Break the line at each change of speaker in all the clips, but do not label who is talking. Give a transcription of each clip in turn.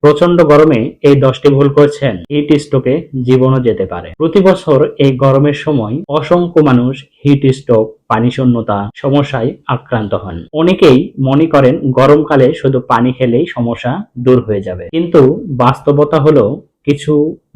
প্রচন্ড গরমে এই 10টি ভুল করছেন, হিট স্ট্রোকে জীবনও যেতে পারে। প্রতি বছর এই গরমের সময় অসংখ্য মানুষ হিট স্ট্রোক, পানি শূন্যতা সমস্যায় আক্রান্ত হন। অনেকেই মনে করেন গরমকালে শুধু পানি খেলেই সমস্যা দূর হয়ে যাবে, কিন্তু বাস্তবতা হলো কিছু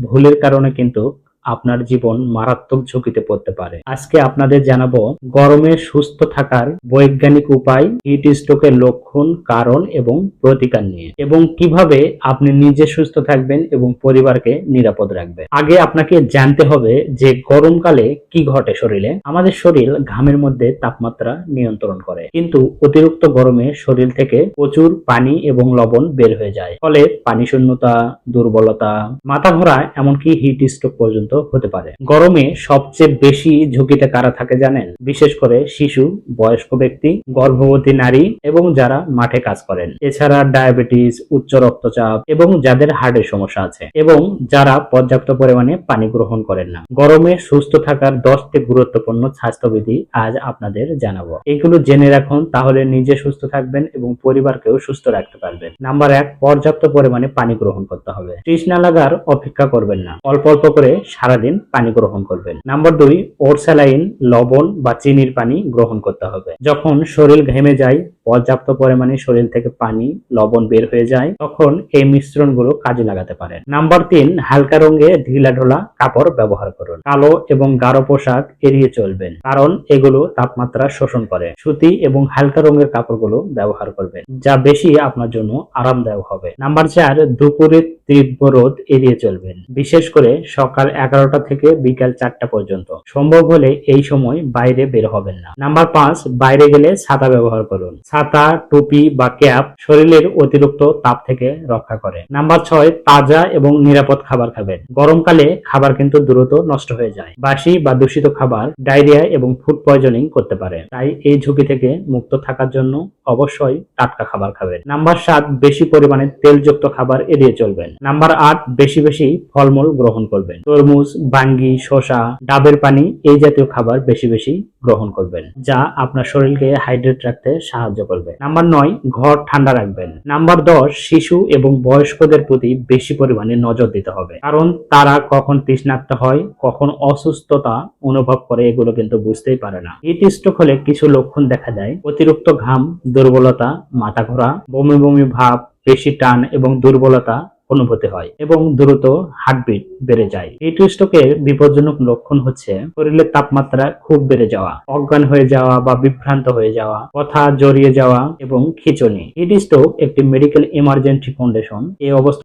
ভুলের কারণে কিন্তু আপনার জীবন মারাত্মক ঝুঁকিতে পড়তে পারে। আজকে আপনাদের জানাবো গরমে সুস্থ থাকার বৈজ্ঞানিক উপায়, হিট স্ট্রোকের লক্ষণ, কারণ এবং প্রতিকার নিয়ে, এবং কিভাবে আপনি নিজে সুস্থ থাকবেন এবং পরিবারকে নিরাপদ রাখবেন। আগে আপনাকে জানতে হবে যে গরমকালে কি ঘটে শরীরে। আমাদের শরীর ঘামের মধ্যে তাপমাত্রা নিয়ন্ত্রণ করে, কিন্তু অতিরিক্ত গরমে শরীর থেকে প্রচুর পানি এবং লবণ বের হয়ে যায়, ফলে পানি শূন্যতা, দুর্বলতা, মাথা ঘোরা, এমনকি হিট স্ট্রোক পর্যন্ত হতে পারে। গরমে সবচেয়ে বেশি ঝুঁকিতে কারা থাকে জানেন? বিশেষ করে শিশু, বয়স্ক ব্যক্তি, গর্ভবতী নারী এবং যারা মাঠে কাজ করেন। এছাড়া ডায়াবেটিস, উচ্চ রক্তচাপ এবং যাদের হার্টের সমস্যা আছে, এবং যারা পর্যাপ্ত পরিমাণে পানি গ্রহণ করেন না। গরমে সুস্থ থাকার 10টি গুরুত্বপূর্ণ স্বাস্থ্যবিধি আজ আপনাদের জানাবো। এগুলো জেনে রাখুন, তাহলে নিজে সুস্থ থাকবেন এবং পরিবারকেও সুস্থ রাখতে পারবেন। নাম্বার 1, পর্যাপ্ত পরিমাণে পানি গ্রহণ করতে হবে। তৃষ্ণা লাগার অপেক্ষা করবেন না, অল্প অল্প করে সারাদিন পানি গ্রহণ করবেন। নাম্বার 2, ওরসালাইন, লবণ বা চিনির পানি গ্রহণ করতে হবে। যখন শরীর ঘেমে যায়, পর্যাপ্ত পরিমাণে শরীর থেকে পানি, লবণ বের হয়ে যায়, তখন এই মিশ্রণগুলো কাজে লাগাতে পারেন। নাম্বার 3, হালকা রঙে ঢিলাঢালা কাপড় ব্যবহার করুন। কালো এবং গাঢ় পোশাক এড়িয়ে চলবেন, কারণ এগুলো তাপমাত্রা শোষণ করে। সুতি এবং হালকা রঙের কাপড়গুলো ব্যবহার করবেন, যা বেশি আপনার জন্য আরামদায়ক হবে। নাম্বার 4, দুপুরে তীব্র রোদ এড়িয়ে চলবেন, বিশেষ করে সকাল 11টা থেকে বিকাল 4টা পর্যন্ত। সম্ভব হলে এই সময় বাইরে বের হবেন না। নাম্বার 5, বাইরে গেলে ছাতা ব্যবহার করুন। ছাতা, টুপি বা ক্যাপ শরীরের অতিরিক্ত তাপ থেকে রক্ষা করে। নাম্বার 6, তাজা এবং নিরাপদ খাবার খাবেন। গরমকালে খাবার কিন্তু দ্রুত নষ্ট হয়ে যায়। বাসি বা দূষিত খাবার ডায়রিয়া এবং ফুড পয়জনিং করতে পারে, তাই এই ঝুঁকি থেকে মুক্ত থাকার জন্য অবশ্যই টাটকা খাবার খাবেন। নাম্বার 7, বেশি পরিমাণে তেলযুক্ত খাবার এড়িয়ে চলবেন। নাম্বার 8, বেশি বেশি ফলমূল গ্রহণ করবেন। তরমুজ, বাঙ্গি, শসা, ডাবের পানি, এই জাতীয় খাবার বেশি বেশি গ্রহণ করবেন, যা আপনার শরীরকে হাইড্রেট রাখতে সাহায্য করবে। নাম্বার 9, ঘর ঠান্ডা রাখবেন। নাম্বার 10, শিশু এবং বয়স্কদের প্রতি বেশি পরিমাণে নজর দিতে হবে, কারণ তারা কখন তৃষ্ণার্ত হয়, কখন অসুস্থতা অনুভব করে, এগুলো কিন্তু বুঝতেই পারে না। হিট স্ট্রোক হলে কিছু লক্ষণ দেখা যায়: অতিরিক্ত ঘাম, দুর্বলতা, মাথা ঘোরা, বমি বমি ভাব, পেশি টান এবং দুর্বলতা অনুভূতি হয়, এবং দ্রুত হার্টবিট বেড়ে যায়। হিট স্ট্রোকের বিপজ্জনক লক্ষণ হচ্ছে শরীরের তাপমাত্রা খুব বেড়ে যাওয়া, অজ্ঞান হয়ে যাওয়া বা বিভ্রান্ত হয়ে যাওয়া, কথা জড়িয়ে যাওয়া এবং খিঁচুনি। হিট স্ট্রোক একটি মেডিকেল ইমার্জেন্সি কন্ডিশন। এই অবস্থা